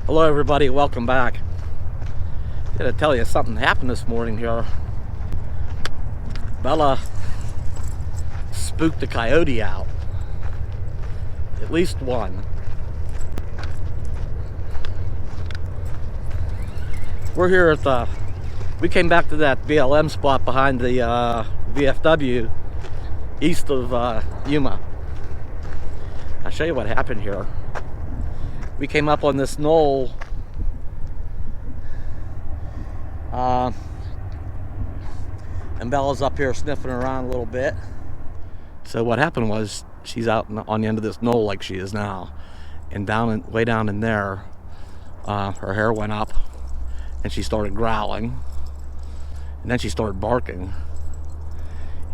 Hello everybody, welcome back. I'm gonna tell you something happened this morning here. Bella spooked a coyote out. At least one. We're here at the, we came back to that BLM spot behind the VFW east of Yuma. I'll show you what happened here. We came up on this knoll and Bella's up here sniffing around a little bit. So what happened was she's out on the end of this knoll like she is now, and way down in there, her hair went up and she started growling, and then she started barking,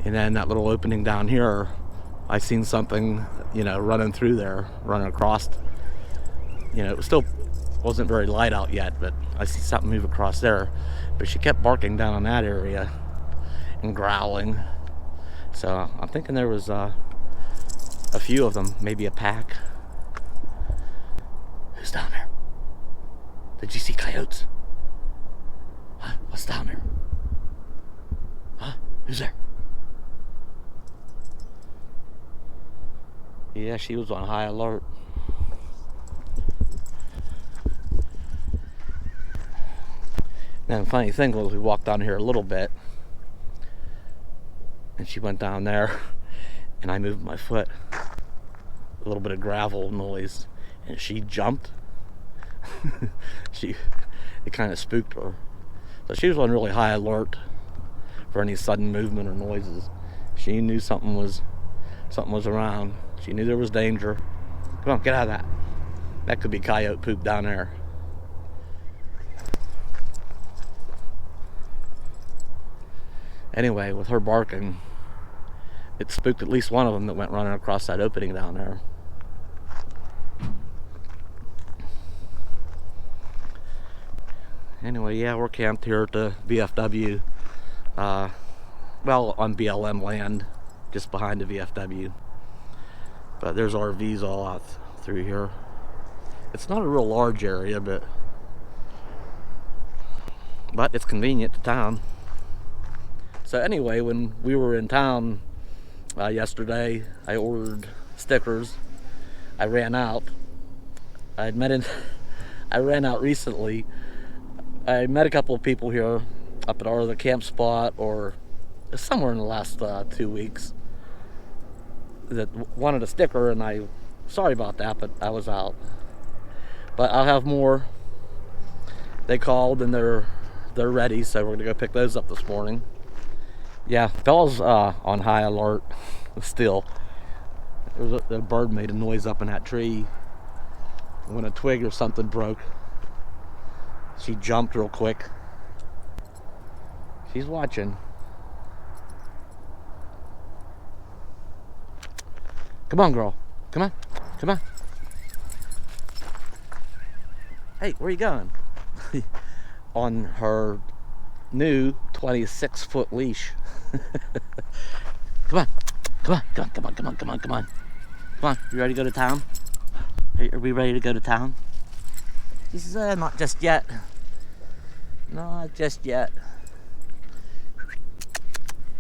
and then that little opening down here, I seen something, running through there, running across. It still wasn't very light out yet, but I see something move across there. But she kept barking down in that area and growling. So I'm thinking there was a few of them, maybe a pack. Who's down there? Did you see coyotes? Huh? What's down there? Huh? Who's there? Yeah, she was on high alert. And the funny thing was, we walked down here a little bit, and she went down there, and I moved my foot. A little bit of gravel noise, and she jumped. It kind of spooked her. So she was on really high alert for any sudden movement or noises. She knew something was around. She knew there was danger. Come on, get out of that. That could be coyote poop down there. Anyway, with her barking, it spooked at least one of them that went running across that opening down there. Anyway, yeah, we're camped here at the VFW, on BLM land, just behind the VFW. But there's RVs all out through here. It's not a real large area, but it's convenient to town. So anyway, when we were in town yesterday, I ordered stickers. I ran out. I ran out recently. I met a couple of people here up at our other camp spot, or somewhere in the last 2 weeks, that wanted a sticker, and sorry about that, but I was out. But I'll have more. They called and they're ready, so we're gonna go pick those up this morning. Yeah, Bella's on high alert still. The bird made a noise up in that tree. When a twig or something broke, she jumped real quick. She's watching. Come on, girl. Come on. Come on. Hey, where are you going? On her new 26-foot leash. Come on. Come on. Come on. Come on. Come on. Come on. Come on. Come on. You ready to go to town? Are we ready to go to town? She says, not just yet. Not just yet.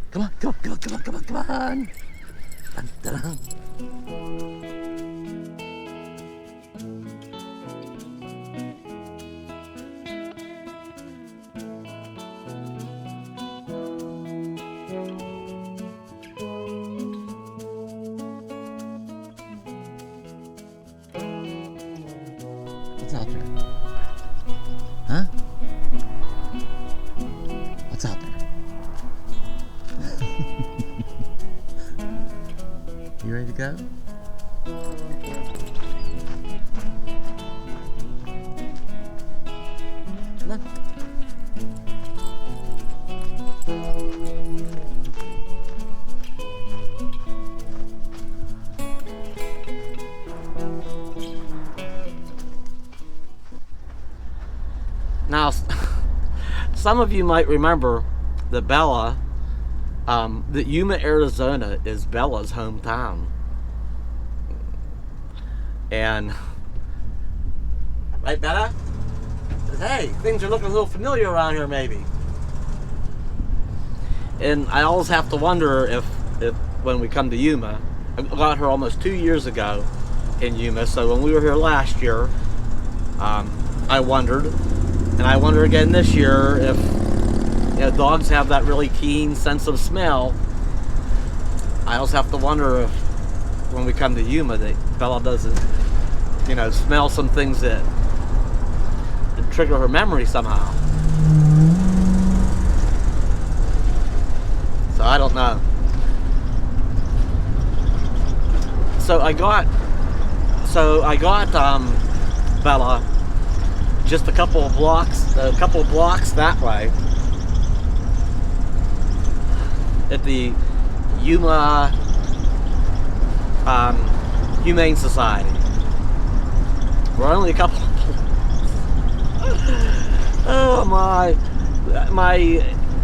Come on. Come on. Come on. Come on. Come on. Come on. Dun, dun, dun. What's out there? Huh? What's out there? You ready to go? Come on. Now, some of you might remember that Bella, that Yuma, Arizona is Bella's hometown. And Right, Bella? Says, hey, things are looking a little familiar around here, maybe. And I always have to wonder if when we come to Yuma, I got her almost 2 years ago in Yuma, so when we were here last year, I wondered, and I wonder again this year if, you know, dogs have that really keen sense of smell. I also have to wonder if when we come to Yuma that Bella doesn't, you know, smell some things that trigger her memory somehow. So I don't know. So I got Bella just a couple of blocks that way at the Yuma Humane Society. We're only a couple. Oh my!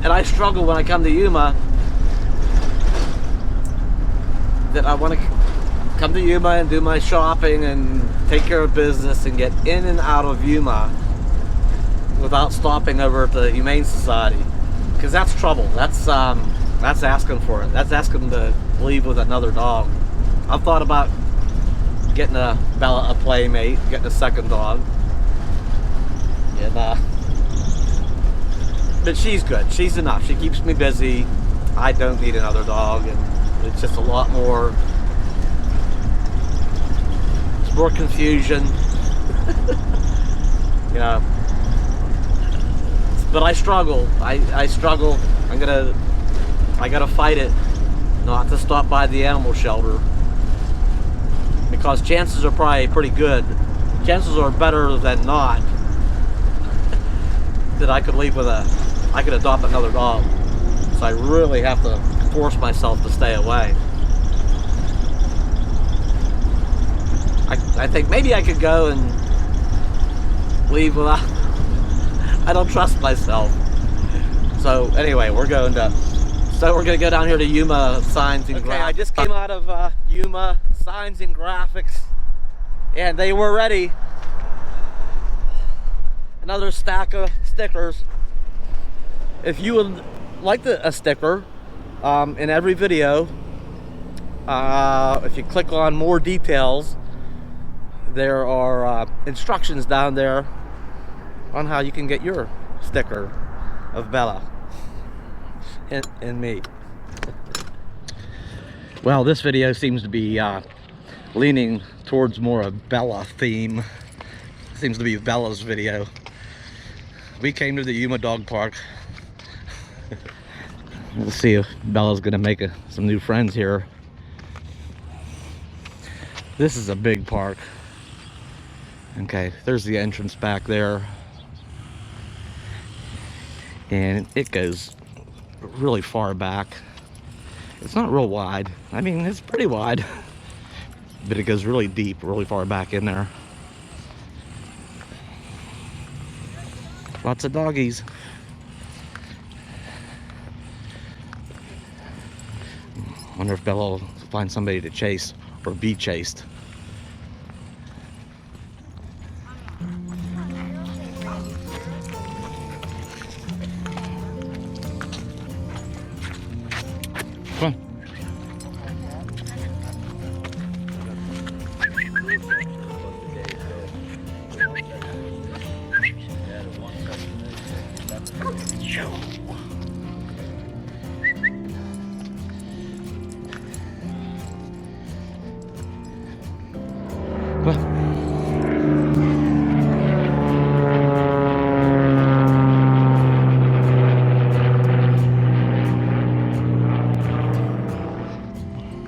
And I struggle when I come to Yuma. That I want to come to Yuma and do my shopping and take care of business and get in and out of Yuma without stopping over at the Humane Society, because that's trouble. That's asking for it. That's asking to leave with another dog. I've thought about getting Bella a playmate, getting a second dog, and but she's good. She's enough. She keeps me busy. I don't need another dog, and it's just a lot more. It's more confusion, you know. But I struggle. I struggle. I gotta fight it not to stop by the animal shelter, because chances are probably pretty good. Chances are better than not that I could leave with I could adopt another dog. So I really have to force myself to stay away. I think maybe I could go and leave without. I don't trust myself. So anyway, we're gonna go down here to Yuma Signs and Graphics. I just came out of Yuma Signs and Graphics, and they were ready. Another stack of stickers. If you would like a sticker, in every video, if you click on more details, there are instructions down there on how you can get your sticker of Bella and me. Well, this video seems to be leaning towards more a Bella theme. Seems to be Bella's video. We came to the Yuma Dog Park. Let's see if Bella's gonna make some new friends here. This is a big park. Okay, there's the entrance back there. And it goes really far back. It's not real wide. I mean, it's pretty wide. But it goes really deep, really far back in there. Lots of doggies. Wonder if Bella will find somebody to chase or be chased. Come on.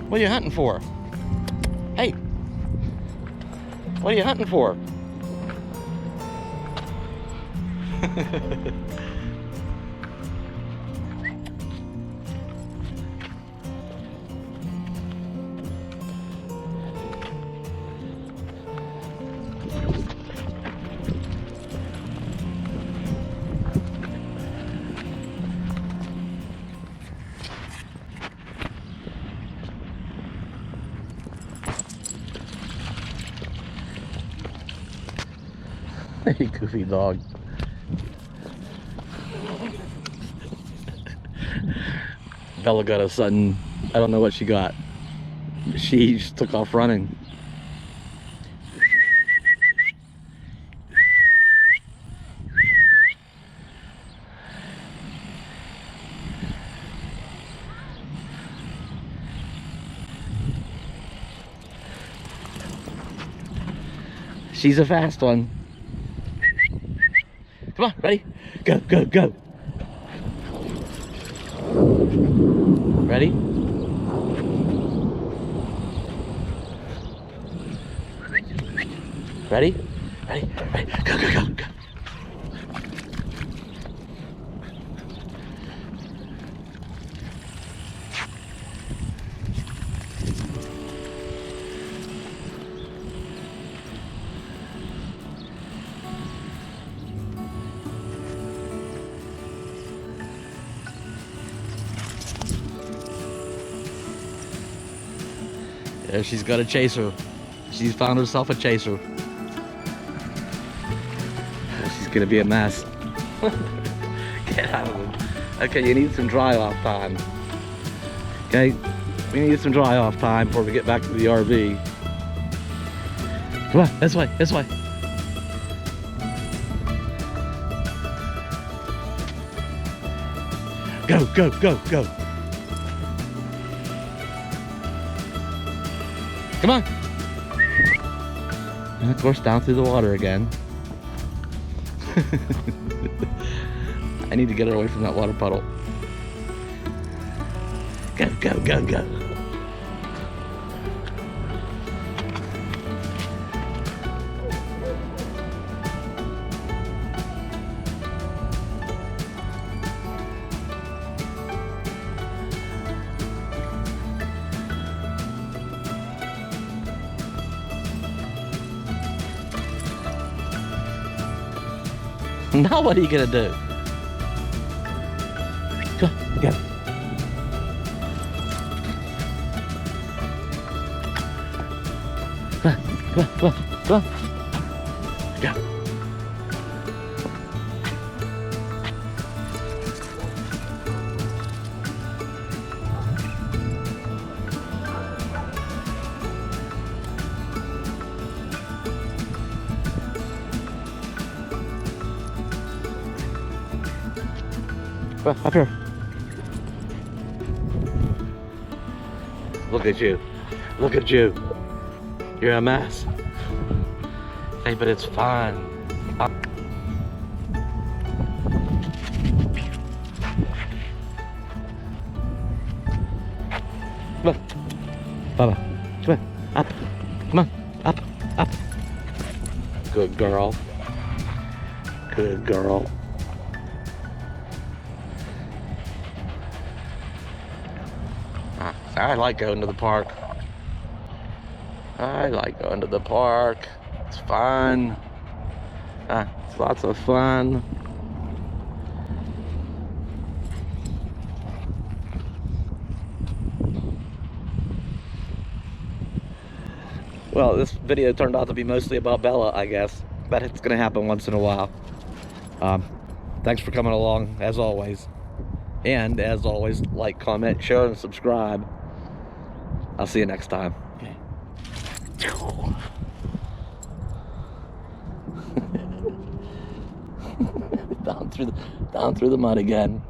What are you hunting for? Hey! What are you hunting for? You goofy dog. Bella got a sudden, I don't know what she got. She just took off running. She's a fast one. Come on, ready? Go, go, go. Ready? Ready? Ready? Ready? Go, go, go, go. Yeah, she's got a chaser. She's found herself a chaser. She's gonna be a mess. Get out of them. Okay, you need some dry off time. Okay, we need some dry off time before we get back to the RV. Come on, this way, this way. Go, go, go, go. Come on. And of course, down through the water again. I need to get her away from that water puddle. Go, go, go, go. Now what are you gonna do? Go, go. Come on, come on, come on, come on. Go. Up here. Look at you. Look at you. You're a mess. Hey, but it's fun. Come on. Baba. Come on. Up. Come on. Up. Up. Good girl. Good girl. I like going to the park. I like going to the park. It's fun. It's lots of fun. Well, this video turned out to be mostly about Bella, I guess. But it's gonna happen once in a while. Thanks for coming along, as always. And as always, like, comment, share, and subscribe. I'll see you next time. Okay. down through the mud again.